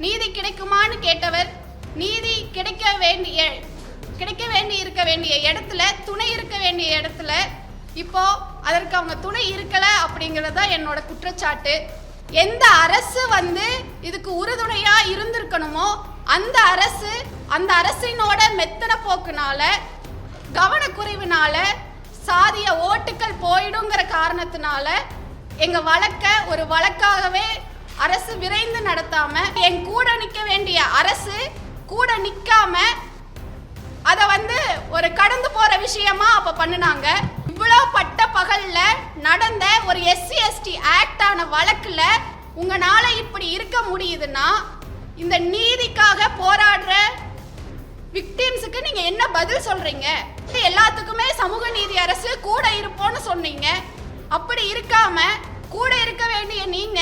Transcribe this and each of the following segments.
நீதி கிடைக்குமான்னு கேட்டவர் நீதி கிடைக்க இருக்க வேண்டிய இடத்துல, துணை இருக்க வேண்டிய இடத்துல இப்போ அதற்கு அவங்க துணை இருக்கல அப்படிங்கிறது தான் என்னோட குற்றச்சாட்டு. எந்த அரசு இதுக்கு உறுதுணையா இருந்திருக்கணுமோ அந்த அரசினோட மெத்தன போக்குனால, கவனக்குறைவினால, சாதிய ஓட்டுக்கள் போயிடுங்கிற காரணத்தினால எங்க வழக்க ஒரு வழக்காகவே அரசு விரைந்து நடத்தாம, என் கூட நிக்க வேண்டிய அரசு கூட நிக்காம அதை ஒரு கடந்து போற விஷயமா அப்ப பண்ணுனாங்க. இவ்வளவு பட்ட பகல்ல நடந்த ஒரு SC ST ஆக்ட் ஆன வழக்குல உங்களால இப்படி இருக்க முடியுதுன்னா, இந்த நீதிக்காக போராடுற விக்டிம்ஸுக்கு நீங்க என்ன பதில் சொல்றீங்க? எல்லாத்துக்குமே சமூக நீதி அரசு கூட இருப்போம்னு சொன்னீங்க. அப்படி இருக்காம கூட இருக்க வேண்டிய நீங்க,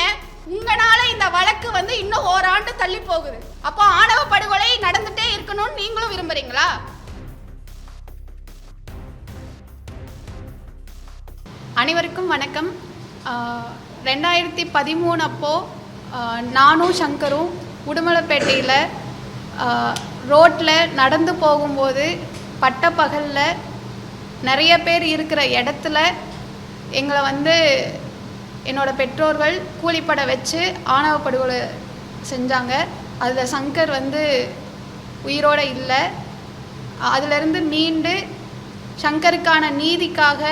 உங்களால இந்த வழக்கு இன்னும் ஓராண்டு தள்ளி போகுது. அப்போ ஆணவ படுகொலை நடந்துட்டே இருக்கணும்னு நீங்களும் விரும்புறீங்களா? அனைவருக்கும் வணக்கம். 2013 அப்போ நானும் சங்கரும் உடுமலைப்பேட்டையில் ரோட்டில் நடந்து போகும்போது பட்ட பகலில் நிறைய பேர் இருக்கிற இடத்துல எங்களை என்னோட பெற்றோர்கள் கூலிப்பட வச்சு ஆணவ படுகொலை செஞ்சாங்க. அதில் சங்கர் உயிரோடு இல்லை. அதிலிருந்து மீண்டு சங்கருக்கான நீதிக்காக,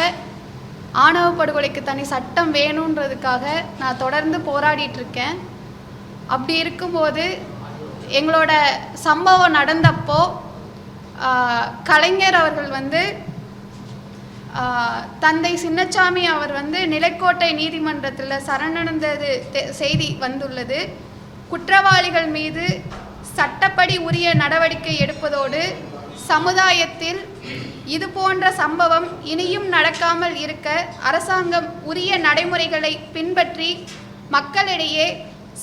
ஆணவ படுகொலைக்கு தனி சட்டம் வேணுன்றதுக்காக நான் தொடர்ந்து போராடிட்டுருக்கேன். அப்படி இருக்கும்போது எங்களோட சம்பவம் நடந்தப்போ கலைஞர் அவர்கள் தந்தை சின்னசாமி அவர் நிலைக்கோட்டை நீதிமன்றத்தில் சரணடைந்தது செய்தி வந்துள்ளது. குற்றவாளிகள் மீது சட்டப்படி உரிய நடவடிக்கை எடுப்பதோடு சமுதாயத்தில் இது போன்ற சம்பவம் இனியும் நடக்காமல் இருக்க அரசாங்கம் உரிய நடைமுறைகளை பின்பற்றி மக்களிடையே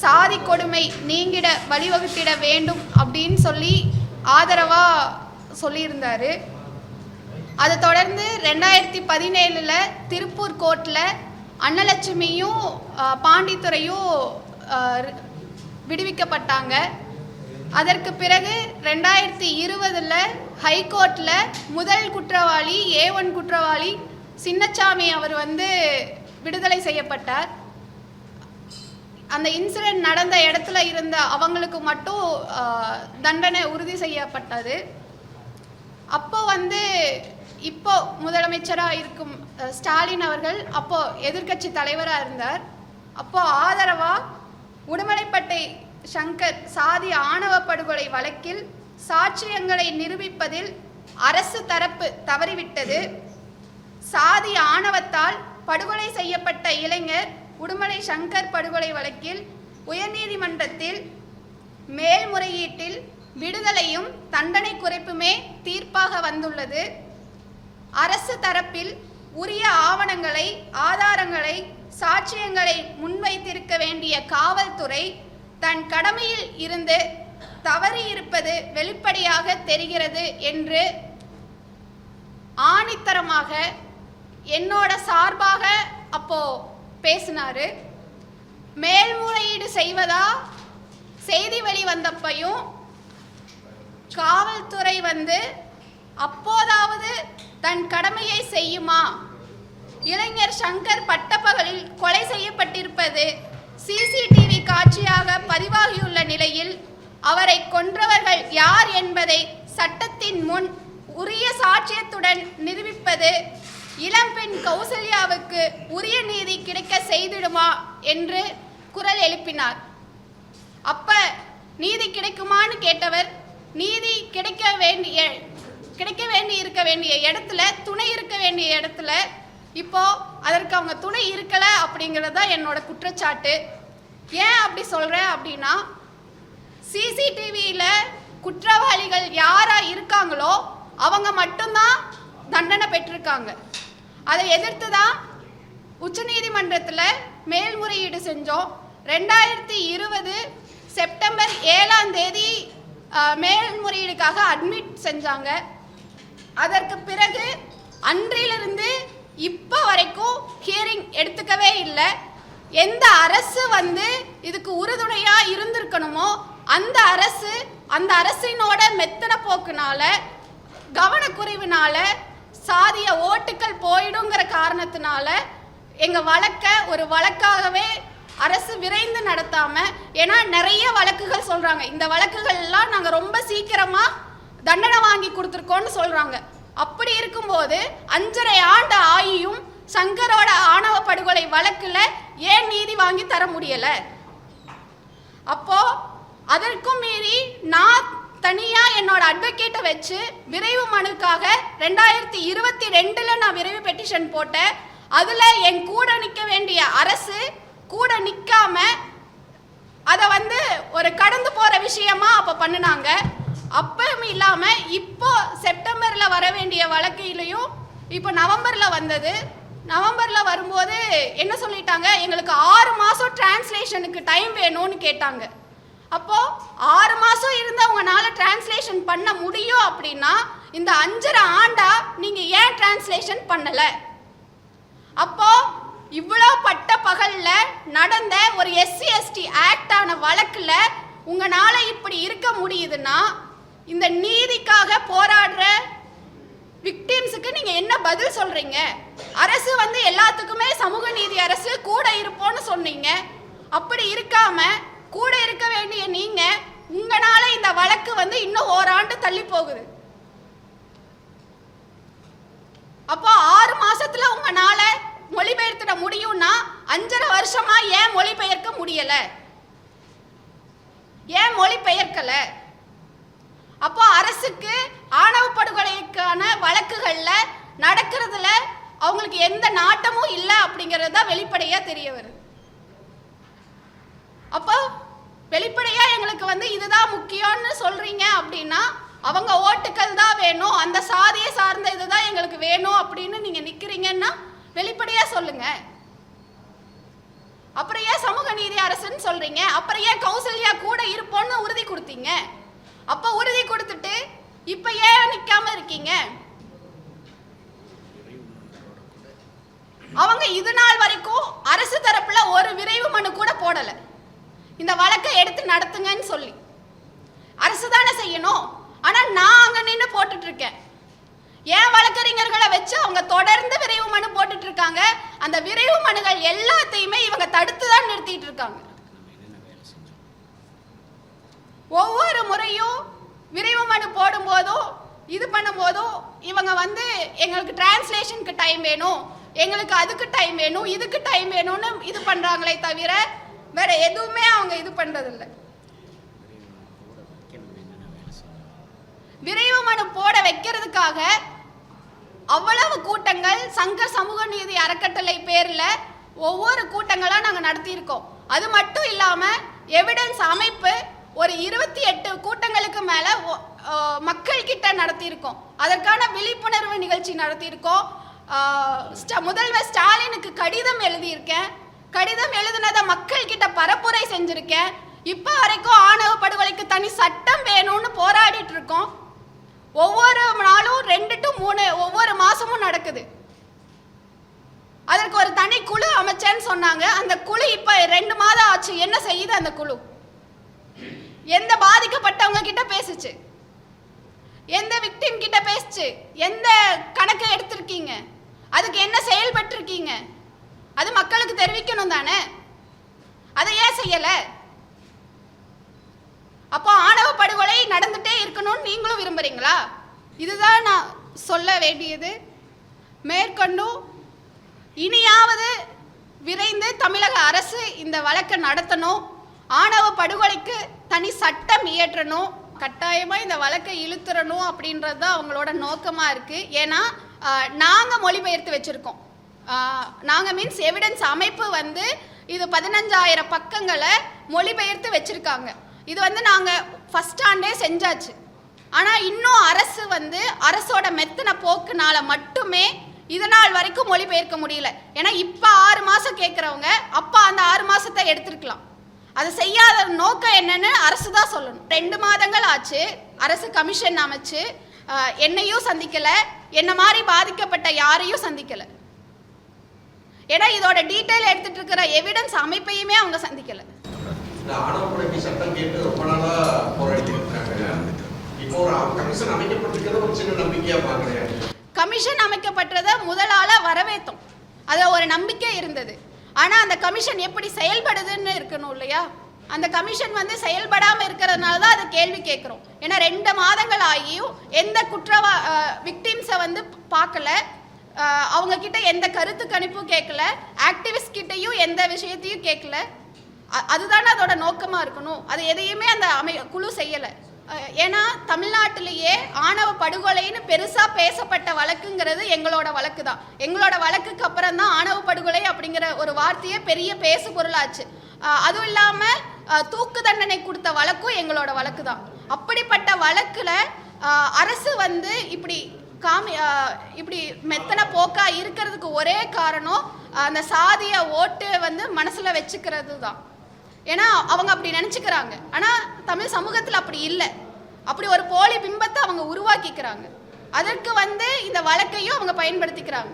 சாதி கொடுமை நீங்கிட வழிவகுத்திட வேண்டும் அப்படின்னு சொல்லி ஆதரவாக சொல்லியிருந்தார். அதை தொடர்ந்து 2017 திருப்பூர் கோர்ட்டில் அன்னலட்சுமியும் பாண்டித்துரையும் விடுவிக்கப்பட்டாங்க. அதற்கு பிறகு 2020 ஹைகோர்ட்டில் முதல் குற்றவாளி A1 குற்றவாளி சின்னசாமி அவர் விடுதலை செய்யப்பட்டார். அந்த இன்சிடென்ட் நடந்த இடத்துல இருந்த அவங்களுக்கு மட்டும் தண்டனை உறுதி செய்யப்பட்டது. அப்போ இப்போ முதலமைச்சராக இருக்கும் ஸ்டாலின் அவர்கள் அப்போ எதிர்க்கட்சி தலைவராக இருந்தார். அப்போ ஆதரவாக உடுமலைப்பேட்டை சங்கர் சாதி ஆணவ படுகொலை வழக்கில் சாட்சியங்களை நிரூபிப்பதில் அரசு தரப்பு தவறிவிட்டது. சாதி ஆணவத்தால் படுகொலை செய்யப்பட்ட இளைஞர் உடுமலை சங்கர் படுகொலை வழக்கில் உயர்நீதிமன்றத்தில் மேல்முறையீட்டில் விடுதலையும் தண்டனை குறைப்புமே தீர்ப்பாக வந்துள்ளது. அரசு தரப்பில் உரிய ஆவணங்களை, ஆதாரங்களை, சாட்சியங்களை முன்வைத்திருக்க வேண்டிய காவல்துறை தன் கடமையில் இருந்து தவறியிருப்பது வெளிப்படையாக தெரிகிறது என்று ஆணித்தரமாக என்னோட சார்பாக அப்போ பேசினாரு. மேல்முறையீடு செய்வதா செய்தி வெளிவந்தப்பையும் காவல்துறை அப்போதாவது தன் கடமையை செய்யுமா? இளைஞர் சங்கர் பட்டப்பகலில் கொலை செய்யப்பட்டிருப்பது CCTV காட்சியாக பதிவாகியுள்ள நிலையில் அவரை கொன்றவர்கள் யார் என்பதை சட்டத்தின் முன் உரிய சாட்சியத்துடன் நிரூபிப்பது இளம்பெண் கௌசல்யாவுக்கு உரிய நீதி கிடைக்க செய்திடுமா என்று குரல் எழுப்பினார். அப்ப நீதி கிடைக்குமான்னு கேட்டவர் நீதி கிடைக்க இருக்க வேண்டிய இடத்துல, துணை இருக்க வேண்டிய இடத்துல இப்போ அதற்கு அவங்க துணை இருக்கல அப்படிங்கிறது தான் என்னோட குற்றச்சாட்டு. ஏன் அப்படி சொல்றேன் அப்படின்னா, CCTVயில் குற்றவாளிகள் யாரா இருக்காங்களோ அவங்க மட்டும்தான் தண்டனை பெற்றிருக்காங்க. அதை எதிர்த்து தான் உச்சநீதிமன்றத்தில் மேல்முறையீடு செஞ்சோம். 2020 செப்டம்பர் 7 மேல்முறையீடுக்காக அட்மிட் செஞ்சாங்க. அதற்கு பிறகு அன்றிலிருந்து இப்போ வரைக்கும் ஹியரிங் எடுத்துக்கவே இல்லை. எந்த அரசு இதுக்கு உறுதுணையாக இருந்திருக்க இருந்திருக்கணுமோ அந்த அரசினோட மெத்தன போக்குனால, கவனக்குறைவினால, சாதிய ஓட்டுக்கள் போயிடுங்கிற காரணத்தினால எங்க வழக்க ஒரு வழக்காகவே அரசு விரைந்து நடத்தாம, ஏன்னா நிறைய வழக்குகள் சொல்றாங்க, இந்த வழக்குகள் எல்லாம் நாங்க ரொம்ப சீக்கிரமா தண்டனை வாங்கி கொடுத்துருக்கோம்னு சொல்றாங்க. அப்படி இருக்கும்போது 5.5 ஆண்டு ஆகியும் சங்கரோட ஆணவ படுகொலை வழக்குல ஏன் நீதி வாங்கி தர முடியல? அப்போ அதற்கும் மீறி நான் தனியா என்னோட அட்வொகேட்டை வச்சு விரைவு மனுக்காக 2022 நான் விரைவு பெட்டிஷன் போட்டேன். அதுல என் கூட நிற்க வேண்டிய அரசு கூட நிக்காம அதை ஒரு கடந்து போற விஷயமா அப்ப பண்ணினாங்க. அப்பவும் இல்லாம இப்போ செப்டம்பர்ல வர வேண்டிய வழக்கையிலையும் இப்போ நவம்பர்ல வந்தது. நவம்பர்ல வரும்போது என்ன சொல்லிட்டாங்க, எங்களுக்கு 6 மாசம் டிரான்ஸ்லேஷனுக்கு டைம் வேணும்னு கேட்டாங்க. அப்போ 6 மாசம் இருந்தவங்கனால டிரான்ஸ்லேஷன் பண்ண முடியும் அப்படின்னா இந்த 5.5 ஆண்டா நீங்க ஏன் டிரான்ஸ்லேஷன் பண்ணல? அப்போ இவ்வளோ பட்ட பகல்ல நடந்த ஒரு SC ST ஆக்டான வழக்குல உங்களால இப்படி இருக்க முடியுதுன்னா இந்த நீதிக்காக போராடுற விக்டிம்ஸுக்கு நீங்க என்ன பதில் சொல்றீங்க? அரசு எல்லாத்துக்குமே சமூக நீதி அரசு கூட இருப்போம்னு சொன்னீங்க. அப்படி இருக்காம கூட இருக்க வேண்டிய நீங்க உங்களால இந்த வழக்கு இன்னும் ஓராண்டு தள்ளி போகுது. அப்போ 6 மாசத்துல உங்களால மொழிபெயர்த்திட முடியும்னா 5.5 வருஷமா ஏன் மொழிபெயர்க்க முடியல? ஏன் மொழிபெயர்க்கல? அப்போ அரசுக்கு ஆணவ படுகொலைக்கான வழக்குகள்ல நடக்கிறதுல அவங்களுக்கு எந்த நாட்டமும் இல்லை அப்படிங்கிறது தான் வெளிப்படையா தெரிய வருது. அப்போ வெளிப்படையா எங்களுக்கு இதுதான் முக்கியம்னு சொல்றீங்க அப்படின்னா அவங்க ஓட்டுக்கள் தான் வேணும், அந்த சாதியை சார்ந்த இதுதான் எங்களுக்கு வேணும் அப்படின்னு நீங்க நிக்கிறீங்கன்னா வெளிப்படையா சொல்லுங்க. அப்புறம் ஏன் சமூக நீதி அரசுன்னு சொல்றீங்க? அப்புறம் ஏன் கௌசல்யா கூட இருப்போம்னு உறுதி கொடுத்தீங்க? அப்ப உறுதி கொடுத்துட்டு இப்ப ஏன் நிக்காம இருக்கீங்க? அவங்க இது நாள் வரைக்கும் அரசு தரப்புல ஒரு விரைவு மனு கூட போடல. இந்த வழக்கை எடுத்து நடத்துங்கன்னு சொல்லி அரசு தானே செய்யணும். ஆனா நான் அங்க நின்று போட்டுட்டு இருக்கேன். ஏன் வழக்கறிஞர்களை வச்சு அவங்க தொடர்ந்து விரைவு மனு போட்டுட்டு இருக்காங்க. அந்த விரைவு மனுகள் எல்லாத்தையுமே இவங்க தடுத்து தான் நிறுத்திட்டு இருக்காங்க. ஒவ்வொரு முறையும் விரைவு மனு போடும் போதும் இது பண்ணும் போதும் இவங்க எங்களுக்கு டிரான்ஸ்லேஷனுக்கு டைம் வேணும், எங்களுக்கு அதுக்கு டைம் வேணும், இதுக்கு டைம் வேணும்னு இது பண்றாங்களே தவிர வேற எதுவுமே அவங்க இது பண்றதில்லை. விரைவு மனு போட வைக்கிறதுக்காக அவ்வளவு கூட்டங்கள் சங்கர் சமூக நீதி அறக்கட்டளை பேர்ல ஒவ்வொரு கூட்டங்களா நாங்க நடத்தியிருக்கோம். அது மட்டும் இல்லாம எவிடன்ஸ் அமைப்பு ஒரு 28 கூட்டங்களுக்கு மேல மக்கள் கிட்ட நடத்தியிருக்கோம். அதற்கான விழிப்புணர்வு நிகழ்ச்சி நடத்தியிருக்கோம். முதல்வர் ஸ்டாலினுக்கு கடிதம் எழுதியிருக்கேன். கடிதம் எழுதினதை மக்கள் கிட்ட பரப்புரை செஞ்சிருக்கேன். இப்ப வரைக்கும் ஆணவ படுகொலைக்கு தனி சட்டம் வேணும்னு போராடிட்டு இருக்கோம். ஒவ்வொரு நாளும் 2 to 3 ஒவ்வொரு மாசமும் நடக்குது. அதற்கு ஒரு தனி குழு அமைச்சேன்னு சொன்னாங்க. அந்த குழு இப்ப 2 மாதம் ஆச்சு. என்ன செய்யுது அந்த குழு? எந்த பாதிக்கப்பட்டவங்க கிட்ட பேசுச்சு? எந்த விக்டிம் கிட்ட பேசுச்சு? எந்த கணக்கை எடுத்திருக்கீங்க? அதுக்கு என்ன செயல்பட்டு இருக்கீங்க? அது மக்களுக்கு தெரிவிக்கணும் தானே. அதை ஏன் செய்யல? அப்போ ஆணவ படுகொலை நடந்துட்டே இருக்கணும்னு நீங்களும் விரும்புறீங்களா? இதுதான் நான் சொல்ல வேண்டியது. மேற்கொண்டும் இனியாவது விரைந்து தமிழக அரசு இந்த வழக்கை நடத்தணும். ஆணவ படுகொலைக்கு தனி சட்டம் இயற்றணும். கட்டாயமாக இந்த வழக்கை இழுத்துறணும் அப்படின்றது தான் அவங்களோட நோக்கமாக இருக்குது. ஏன்னா நாங்கள் மொழிபெயர்த்து வச்சுருக்கோம். நாங்கள் மீன்ஸ் எவிடன்ஸ் அமைப்பு இது 15,000 பக்கங்களை மொழிபெயர்த்து வச்சுருக்காங்க. இது நாங்கள் ஃபஸ்ட் ஸ்டாண்டே செஞ்சாச்சு. ஆனால் இன்னும் அரசு அரசோட மெத்தன போக்குனால மட்டுமே இதனால் வரைக்கும் மொழிபெயர்க்க முடியல. ஏன்னா இப்போ 6 மாதம் கேட்குறவங்க அப்போ அந்த 6 மாதத்தை எடுத்துருக்கலாம். அதை செய்யாத நோக்கம் என்னன்னு அரசு தான் சொல்லணும். 2 மாதங்கள் ஆச்சு அரசு கமிஷன் அமைச்சு. என்னையும் சந்திக்கல, என்ன மாதிரி பாதிக்கப்பட்ட யாரையும் சந்திக்கல. ஏன்னா இதோட டீட்டெயில் எடுத்துட்டு இருக்கிற எவிடன்ஸ் அமைப்பையுமே அவங்க சந்திக்கல. ஆணவ கொலைக்கு சட்டம் கேட்டு ரொம்ப நாளா போராடிட்டு இருக்காங்க. இப்போ ஒரு கமிஷன் அமைக்கப்பட்டிருக்கிறது ஒரு சின்ன நம்பிக்கையா பாக்குறேன். கமிஷன் அமைக்கப்பட்டதை முதலாளா வரவேற்றோம். அதில் ஒரு நம்பிக்கை இருந்தது. ஆனால் அந்த கமிஷன் எப்படி செயல்படுதுன்னு இருக்கணும் இல்லையா? அந்த கமிஷன் வந்து செயல்படாமல் இருக்கிறதுனால தான் அதை கேள்வி கேட்குறோம். ஏன்னா 2 மாதங்கள் ஆகியும் எந்த விக்டிம்ஸை வந்து பார்க்கல, அவங்க கிட்ட எந்த கருத்து கணிப்பும் கேட்கல, ஆக்டிவிஸ்ட் கிட்டையும் எந்த விஷயத்தையும் கேட்கல. அதுதானே அதோட நோக்கமாக இருக்கணும். அது எதையுமே அந்த குழு செய்யலை. ஏன்னா தமிழ்நாட்டிலேயே ஆணவ படுகொலைன்னு பெருசாக பேசப்பட்ட வழக்குங்கிறது எங்களோட வழக்கு தான். எங்களோட வழக்குக்கு அப்புறம் தான் ஆணவ படுகொலை அப்படிங்கிற ஒரு வார்த்தையே பெரிய பேசு பொருளாச்சு. அதுவும் இல்லாமல் தூக்கு தண்டனை கொடுத்த வழக்கும் எங்களோட வழக்கு தான். அப்படிப்பட்ட வழக்கில் அரசு வந்து இப்படி மெத்தனை போக்கா இருக்கிறதுக்கு ஒரே காரணம் அந்த சாதிய ஓட்டு வந்து மனசில் வச்சுக்கிறது தான். ஏன்னா அவங்க அப்படி நினச்சிக்கிறாங்க. ஆனால் தமிழ் சமூகத்தில் அப்படி இல்லை. அப்படி ஒரு போலி பிம்பத்தை அவங்க உருவாக்கிக்கிறாங்க. அதற்கு வந்து இந்த வழக்கையும் அவங்க பயன்படுத்திக்கிறாங்க.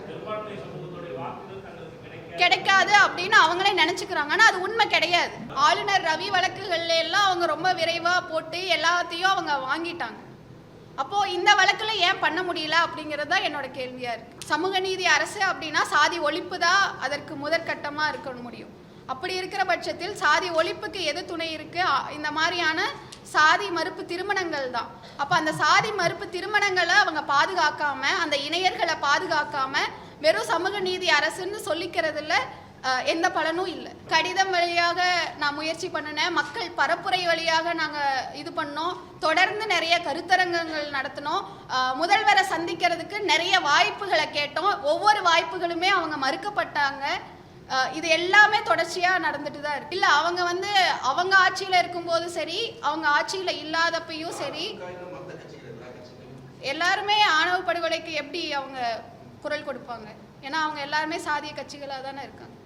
கிடைக்காது அப்படின்னு அவங்களே நினச்சிக்கிறாங்க. ஆனால் அது உண்மை கிடையாது. ஆளுநர் ரவி வழக்குகள்ல எல்லாம் அவங்க ரொம்ப விரைவாக போட்டு எல்லாத்தையும் அவங்க வாங்கிட்டாங்க. அப்போது இந்த வழக்கில் ஏன் பண்ண முடியல அப்படிங்கிறது தான் என்னோட கேள்வியாக இருக்குது. சமூக நீதி அரசு அப்படின்னா சாதி ஒழிப்பு தான் அதற்கு முதற்கட்டமாக இருக்க முடியும். அப்படி இருக்கிற பட்சத்தில் சாதி ஒழிப்புக்கு எது துணை இருக்குது? இந்த மாதிரியான சாதி மறுப்பு திருமணங்கள் தான். அப்போ அந்த சாதி மறுப்பு திருமணங்களை அவங்க பாதுகாக்காமல், அந்த இணையர்களை பாதுகாக்காமல் வெறும் சமூக நீதி அரசுன்னு சொல்லிக்கிறதுல எந்த பலனும் இல்லை. கடிதம் வழியாக நான் முயற்சி பண்ணினேன். மக்கள் பரப்புரை வழியாக நாங்கள் இது பண்ணோம். தொடர்ந்து நிறைய கருத்தரங்கங்கள் நடத்தினோம். முதல்வரை சந்திக்கிறதுக்கு நிறைய வாய்ப்புகளை கேட்டோம். ஒவ்வொரு வாய்ப்புகளுமே அவங்க மறுக்கப்பட்டாங்க. இது எல்லாமே தொடர்ச்சியாக நடந்துட்டு தான் இருக்கு. இல்லை அவங்க வந்து அவங்க ஆட்சியில் இருக்கும்போது சரி, அவங்க ஆட்சியில் இல்லாதப்பையும் சரி, எல்லாருமே ஆணவ படுகொலைக்கு எப்படி அவங்க குரல் கொடுப்பாங்க? ஏன்னா அவங்க எல்லாருமே சாதிய கட்சிகளாக தானே இருக்காங்க.